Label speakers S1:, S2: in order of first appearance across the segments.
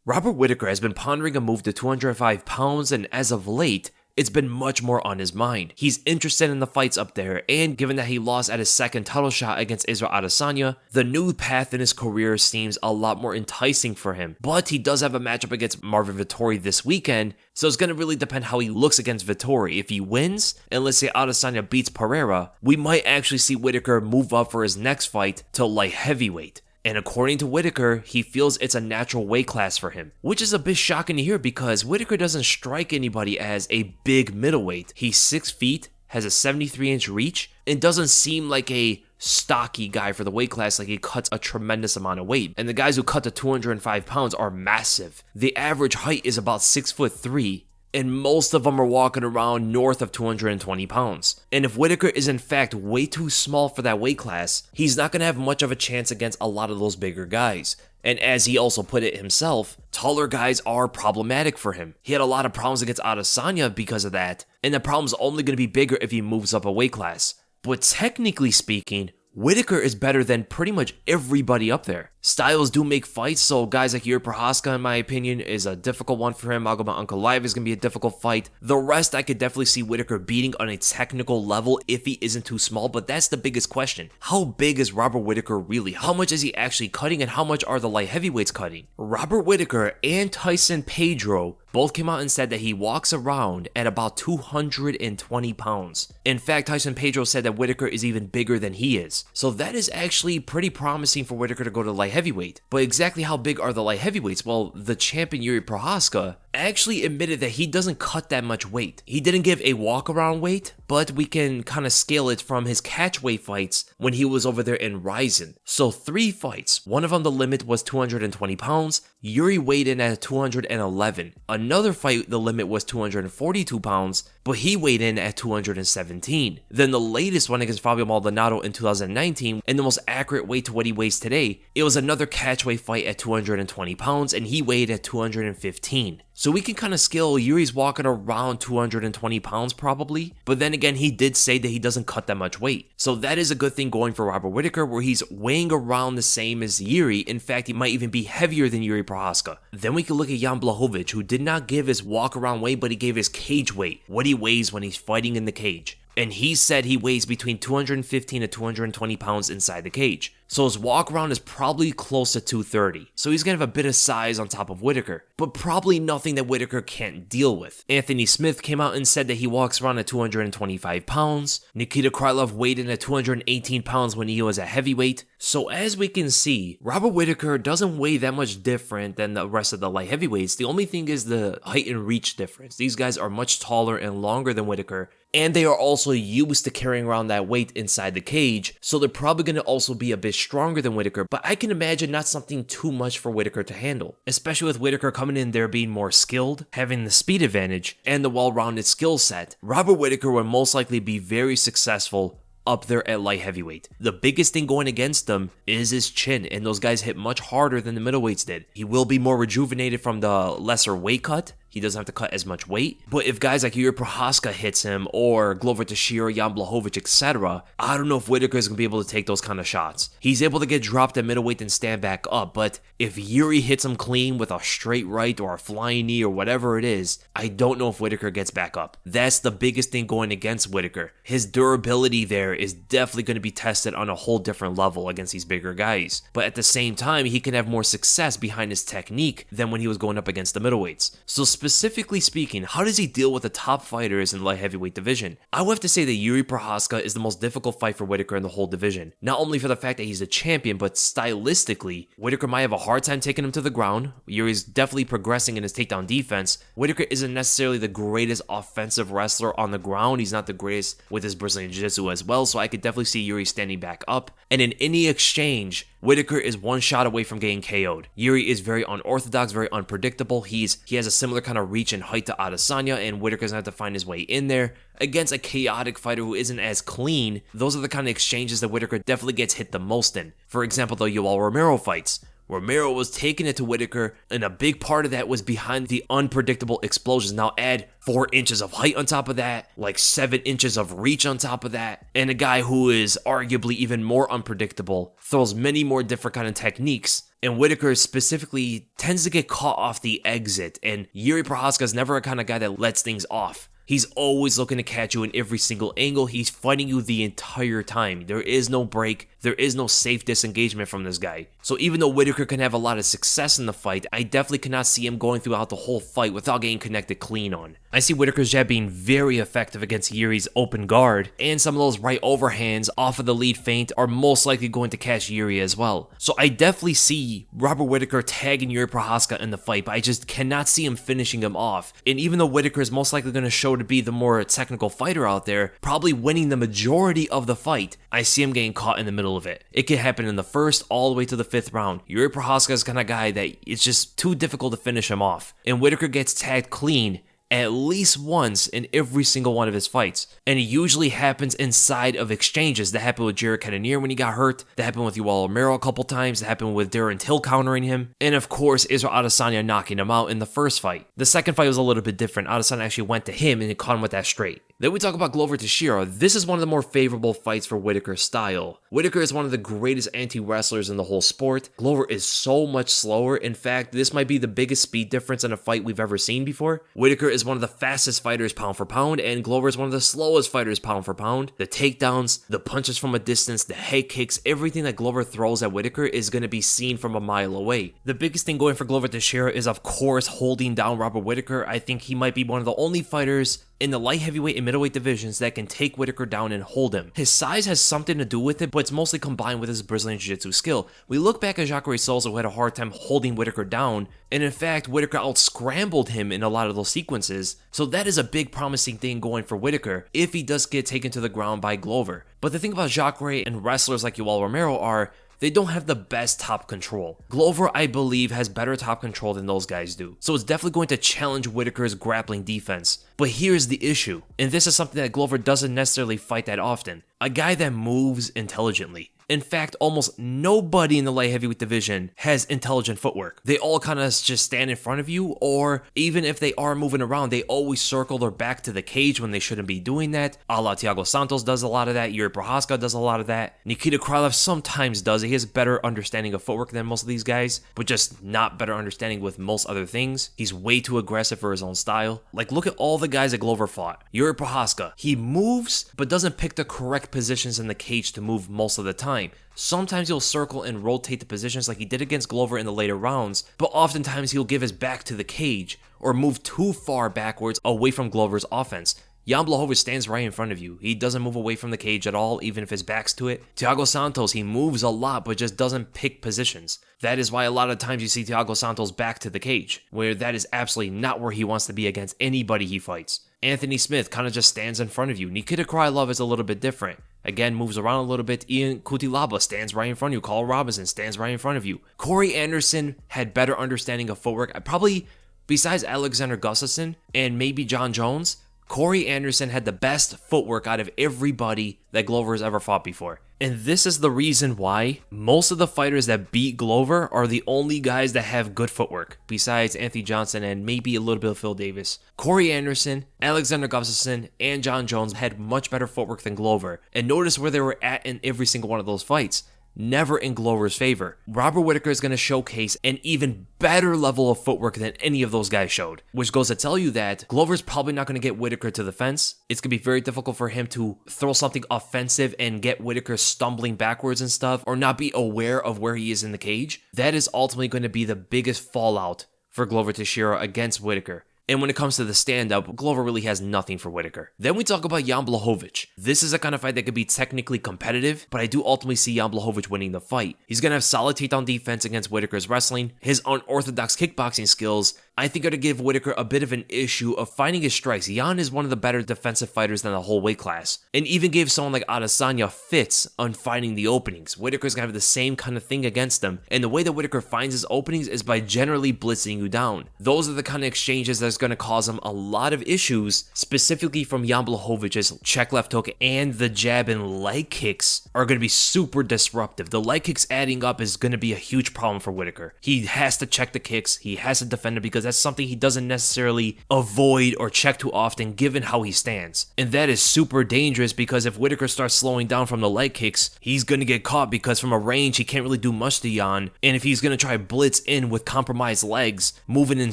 S1: Robert Whittaker has been pondering a move to 205 pounds, and as of late, it's been much more on his mind. He's interested in the fights up there, and given that he lost at his second title shot against Israel Adesanya, the new path in his career seems a lot more enticing for him. But he does have a matchup against Marvin Vettori this weekend, so it's going to really depend how he looks against Vettori. If he wins, and let's say Adesanya beats Pereira, we might actually see Whittaker move up for his next fight to light heavyweight. And according to Whittaker, he feels it's a natural weight class for him, which is a bit shocking to hear because Whittaker doesn't strike anybody as a big middleweight. He's 6 feet, has a 73-inch reach, and doesn't seem like a stocky guy for the weight class, like he cuts a tremendous amount of weight. And the guys who cut to 205 pounds are massive. The average height is about 6'3", and most of them are walking around north of 220 pounds. And if Whittaker is in fact way too small for that weight class, he's not going to have much of a chance against a lot of those bigger guys. And as he also put it himself, taller guys are problematic for him. He had a lot of problems against Adesanya because of that, and the problem's only going to be bigger if he moves up a weight class. But technically speaking, Whittaker is better than pretty much everybody up there. Styles do make fights, so guys like Jiri Prochazka, in my opinion, is a difficult one for him. Magomed Ankalaev is going to be a difficult fight. The rest I could definitely see Whittaker beating on a technical level if he isn't too small, but that's the biggest question. How big is Robert Whittaker really? How much is he actually cutting, and how much are the light heavyweights cutting? Robert Whittaker and Tyson Pedro both came out and said that he walks around at about 220 pounds. In fact, Tyson Pedro said that Whittaker is even bigger than he is. So that is actually pretty promising for Whittaker to go to light heavyweight. But exactly how big are the light heavyweights? Well, the champion Jiri Prochazka actually admitted that he doesn't cut that much weight. He didn't give a walk around weight, but we can kind of scale it from his catchweight fights when he was over there in Ryzen. So 3 fights. One of them, the limit was 220 pounds. Jiri weighed in at 211. Another fight, the limit was 242 pounds, but he weighed in at 217. Then the latest one against Fabio Maldonado in 2019, and the most accurate weight to what he weighs today, it was another catchweight fight at 220 pounds, and he weighed at 215. So we can kind of scale Jiri's walking around 220 pounds probably, but then again, he did say that he doesn't cut that much weight. So that is a good thing going for Robert Whittaker, where he's weighing around the same as Jiri. In fact, he might even be heavier than Jiri Prochazka. Then we can look at Jan Blachowicz, who did not give his walk around weight, but he gave his cage weight, what he weighs when he's fighting in the cage. And he said he weighs between 215 to 220 pounds inside the cage. So his walk around is probably close to 230. So he's going to have a bit of size on top of Whittaker, but probably nothing that Whittaker can't deal with. Anthony Smith came out and said that he walks around at 225 pounds. Nikita Krylov weighed in at 218 pounds when he was a heavyweight. So as we can see, Robert Whittaker doesn't weigh that much different than the rest of the light heavyweights. The only thing is the height and reach difference. These guys are much taller and longer than Whittaker, and they are also used to carrying around that weight inside the cage, so they're probably going to also be a bit stronger than Whittaker, but I can imagine not something too much for Whittaker to handle, especially with Whittaker coming in there being more skilled, having the speed advantage, and the well-rounded skill set. Robert Whittaker will most likely be very successful up there at light heavyweight. The biggest thing going against them is his chin, and those guys hit much harder than the middleweights did. He will be more rejuvenated from the lesser weight cut. He doesn't have to cut as much weight. But if guys like Jiri Prochazka hits him, or Glover Teixeira, Jan Blachowicz, etc., I don't know if Whittaker is going to be able to take those kind of shots. He's able to get dropped at middleweight and stand back up, but if Jiri hits him clean with a straight right or a flying knee or whatever it is, I don't know if Whittaker gets back up. That's the biggest thing going against Whittaker. His durability there is definitely going to be tested on a whole different level against these bigger guys. But at the same time, he can have more success behind his technique than when he was going up against the middleweights. So specifically speaking, how does he deal with the top fighters in the light heavyweight division? I would have to say that Jiri Prochazka is the most difficult fight for Whittaker in the whole division. Not only for the fact that he's a champion, but stylistically, Whittaker might have a hard time taking him to the ground. Jiri's definitely progressing in his takedown defense. Whittaker isn't necessarily the greatest offensive wrestler on the ground. He's not the greatest with his Brazilian Jiu-Jitsu as well, so I could definitely see Jiri standing back up. And in any exchange, Whittaker is one shot away from getting KO'd. Jiri is very unorthodox, very unpredictable. He has a similar kind of reach and height to Adesanya, and Whittaker's going to have to find his way in there against a chaotic fighter who isn't as clean. Those are the kind of exchanges that Whittaker definitely gets hit the most in. For example, the Yoel Romero fights. Romero was taking it to Whittaker, and a big part of that was behind the unpredictable explosions. Now add 4 inches of height on top of that, like 7 inches of reach on top of that, and a guy who is arguably even more unpredictable, throws many more different kind of techniques. And Whittaker specifically tends to get caught off the exit, and Jiri Prochazka is never a kind of guy that lets things off. He's always looking to catch you in every single angle. He's fighting you the entire time. There is no break. There is no safe disengagement from this guy. So even though Whittaker can have a lot of success in the fight, I definitely cannot see him going throughout the whole fight without getting connected clean on. I see Whittaker's jab being very effective against Jiri's open guard, and some of those right overhands off of the lead feint are most likely going to catch Jiri as well. So I definitely see Robert Whittaker tagging Jiri Prochazka in the fight, but I just cannot see him finishing him off. And even though Whittaker is most likely going to show to be the more technical fighter out there, probably winning the majority of the fight, I see him getting caught in the middle of it. It can happen in the first all the way to the 5th round. Jiri Prochazka is the kind of guy that it's just too difficult to finish him off. And Whittaker gets tagged clean at least once in every single one of his fights. And it usually happens inside of exchanges. That happened with Jared Cannonier when he got hurt. That happened with Yoel Romero a couple times. That happened with Darren Till countering him. And of course, Israel Adesanya knocking him out in the first fight. The second fight was a little bit different. Adesanya actually went to him and it caught him with that straight. Then we talk about Glover Teixeira. This is one of the more favorable fights for Whittaker's style. Whittaker is one of the greatest anti-wrestlers in the whole sport. Glover is so much slower. In fact, this might be the biggest speed difference in a fight we've ever seen before. Whittaker is one of the fastest fighters pound for pound, and Glover is one of the slowest fighters pound for pound. The takedowns, the punches from a distance, the head kicks, everything that Glover throws at Whittaker is going to be seen from a mile away. The biggest thing going for Glover Teixeira is, of course, holding down Robert Whittaker. I think he might be one of the only fighters in the light heavyweight and middleweight divisions that can take Whittaker down and hold him. His size has something to do with it, but it's mostly combined with his Brazilian Jiu-Jitsu skill. We look back at Jacare Souza, who had a hard time holding Whittaker down, and in fact, Whittaker out-scrambled him in a lot of those sequences, so that is a big promising thing going for Whittaker if he does get taken to the ground by Glover. But the thing about Jacare and wrestlers like Yoel Romero are, they don't have the best top control. Glover, I believe, has better top control than those guys do. So it's definitely going to challenge Whittaker's grappling defense. But here's the issue, and this is something that Glover doesn't necessarily fight that often. A guy that moves intelligently. In fact, almost nobody in the light heavyweight division has intelligent footwork. They all kind of just stand in front of you, or even if they are moving around, they always circle their back to the cage when they shouldn't be doing that. A la Thiago Santos does a lot of that. Jiri Prochazka does a lot of that. Nikita Krylov sometimes does it. He has better understanding of footwork than most of these guys, but just not better understanding with most other things. He's way too aggressive for his own style. Like, look at all the guys that Glover fought. Jiri Prochazka, he moves, but doesn't pick the correct positions in the cage to move most of the time. Sometimes he'll circle and rotate the positions like he did against Glover in the later rounds, but oftentimes he'll give his back to the cage or move too far backwards away from Glover's offense. Jan Blachowicz stands right in front of you. He doesn't move away from the cage at all, even if his back's to it. Thiago Santos, he moves a lot, but just doesn't pick positions. That is why a lot of times you see Thiago Santos back to the cage, where that is absolutely not where he wants to be against anybody he fights. Anthony Smith kind of just stands in front of you. Nikita Krylov is a little bit different. Again, moves around a little bit. Ian Cutelaba stands right in front of you. Carl Robinson stands right in front of you. Corey Anderson had better understanding of footwork. Probably, besides Alexander Gustafsson and maybe John Jones, Corey Anderson had the best footwork out of everybody that Glover has ever fought before. And this is the reason why most of the fighters that beat Glover are the only guys that have good footwork, besides Anthony Johnson and maybe a little bit of Phil Davis. Corey Anderson, Alexander Gustafsson, and John Jones had much better footwork than Glover. And notice where they were at in every single one of those fights. Never in Glover's favor. Robert Whittaker is going to showcase an even better level of footwork than any of those guys showed, which goes to tell you that Glover's probably not going to get Whittaker to the fence. It's going to be very difficult for him to throw something offensive and get Whittaker stumbling backwards and stuff, or not be aware of where he is in the cage. That is ultimately going to be the biggest fallout for Glover Teixeira against Whittaker. And when it comes to the stand-up, Glover really has nothing for Whittaker. Then we talk about Jan Blachowicz. This is a kind of fight that could be technically competitive, but I do ultimately see Jan Blachowicz winning the fight. He's going to have solid takedown defense against Whittaker's wrestling. His unorthodox kickboxing skills I think are to give Whittaker a bit of an issue of finding his strikes. Jan is one of the better defensive fighters than the whole weight class, and even gave someone like Adesanya fits on finding the openings. Whittaker's gonna have the same kind of thing against him, and the way that Whittaker finds his openings is by generally blitzing you down. Those are the kind of exchanges that's gonna cause him a lot of issues, specifically from Jan Blachowicz's check left hook, and the jab and leg kicks are gonna be super disruptive. The leg kicks adding up is gonna be a huge problem for Whittaker. He has to check the kicks, he has to defend it, because that's something he doesn't necessarily avoid or check too often given how he stands. And that is super dangerous, because if Whittaker starts slowing down from the leg kicks, he's gonna get caught, because from a range he can't really do much to Jan, and if he's gonna try blitz in with compromised legs, moving in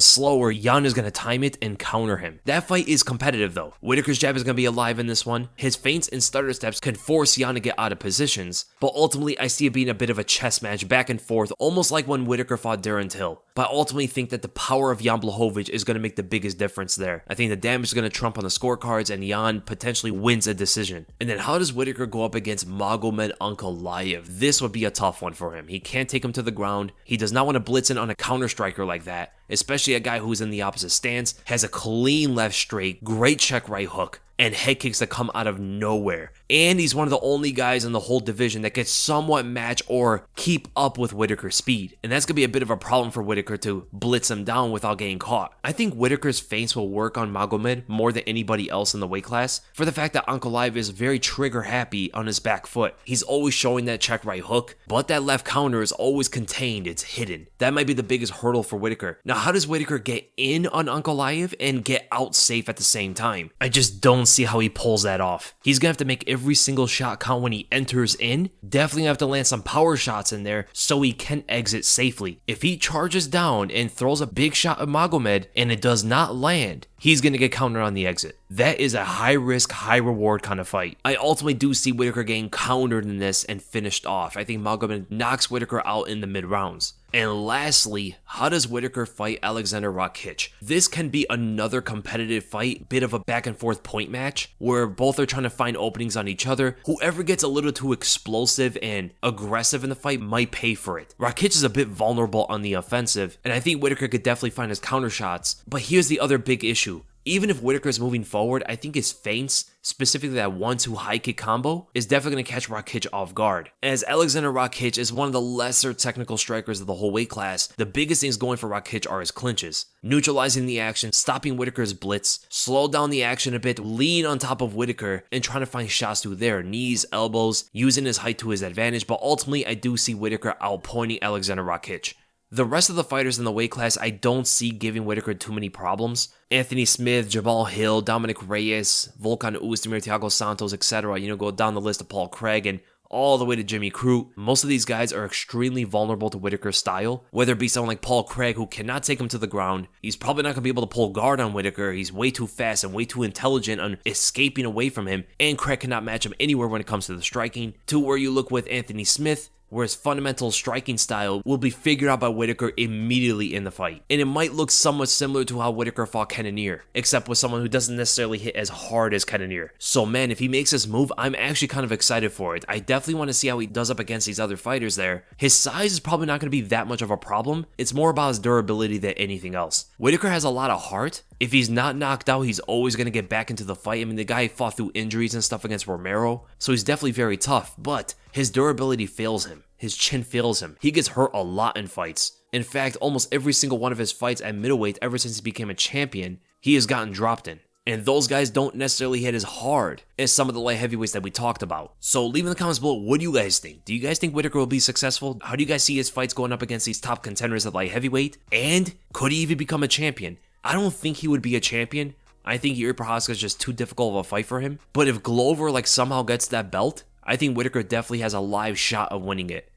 S1: slower, Jan is gonna time it and counter him. That fight is competitive though. Whittaker's jab is gonna be alive in this one. His feints and stutter steps can force Jan to get out of positions, but ultimately I see it being a bit of a chess match back and forth, almost like when Whittaker fought Darren Till. But I ultimately think that the power of Jan Blachowicz is going to make the biggest difference there. I think the damage is going to trump on the scorecards, and Jan potentially wins a decision. And then how does Whittaker go up against Magomed Ankalaev? This would be a tough one for him. He can't take him to the ground. He does not want to blitz in on a counter striker like that, especially a guy who's in the opposite stance, has a clean left straight, great check right hook, and head kicks that come out of nowhere. And he's one of the only guys in the whole division that can somewhat match or keep up with Whittaker's speed. And that's going to be a bit of a problem for Whittaker to blitz him down without getting caught. I think Whittaker's feints will work on Magomed more than anybody else in the weight class, for the fact that Ankalaev is very trigger happy on his back foot. He's always showing that check right hook, but that left counter is always contained, it's hidden. That might be the biggest hurdle for Whittaker. Now, how does Whittaker get in on Ankalaev and get out safe at the same time? I just don't see how he pulls that off. He's gonna have to make every single shot count when he enters in. Definitely gonna have to land some power shots in there so he can exit safely. If he charges down and throws a big shot at Magomed and it does not land, he's gonna get countered on the exit. That is a high risk, high reward kind of fight. I ultimately do see Whittaker getting countered in this and finished off. I think Magomed knocks Whittaker out in the mid rounds. And lastly, how does Whittaker fight Aleksandar Rakic? This can be another competitive fight, bit of a back and forth point match, where both are trying to find openings on each other. Whoever gets a little too explosive and aggressive in the fight might pay for it. Rakic is a bit vulnerable on the offensive, and I think Whittaker could definitely find his counter shots. But here's the other big issue. Even if Whittaker is moving forward, I think his feints, specifically that 1-2 high kick combo, is definitely going to catch Rakic off guard. As Aleksandar Rakic is one of the lesser technical strikers of the whole weight class, the biggest things going for Rakic are his clinches. Neutralizing the action, stopping Whittaker's blitz, slow down the action a bit, lean on top of Whittaker, and trying to find shots through there. Knees, elbows, using his height to his advantage, but ultimately I do see Whittaker outpointing Aleksandar Rakic. The rest of the fighters in the weight class, I don't see giving Whittaker too many problems. Anthony Smith, Jamal Hill, Dominic Reyes, Volkan Oezdemir, Thiago Santos, etc. Go down the list of Paul Craig and all the way to Jimmy Crute. Most of these guys are extremely vulnerable to Whittaker's style, whether it be someone like Paul Craig who cannot take him to the ground. He's probably not going to be able to pull guard on Whittaker. He's way too fast and way too intelligent on escaping away from him, and Craig cannot match him anywhere when it comes to the striking. To where you look with Anthony Smith, where his fundamental striking style will be figured out by Whittaker immediately in the fight. And it might look somewhat similar to how Whittaker fought Cannonier, except with someone who doesn't necessarily hit as hard as Cannonier. So man, if he makes this move, I'm actually kind of excited for it. I definitely want to see how he does up against these other fighters there. His size is probably not going to be that much of a problem. It's more about his durability than anything else. Whittaker has a lot of heart. If he's not knocked out, he's always going to get back into the fight. I mean, the guy fought through injuries and stuff against Romero, so he's definitely very tough, but his durability fails him. His chin fails him. He gets hurt a lot in fights. In fact, almost every single one of his fights at middleweight ever since he became a champion, he has gotten dropped in. And those guys don't necessarily hit as hard as some of the light heavyweights that we talked about. So leave in the comments below, what do you guys think? Do you guys think Whittaker will be successful? How do you guys see his fights going up against these top contenders at light heavyweight? And could he even become a champion? I don't think he would be a champion. I think Jiri Prochazka is just too difficult of a fight for him. But if Glover somehow gets that belt, I think Whittaker definitely has a live shot of winning it.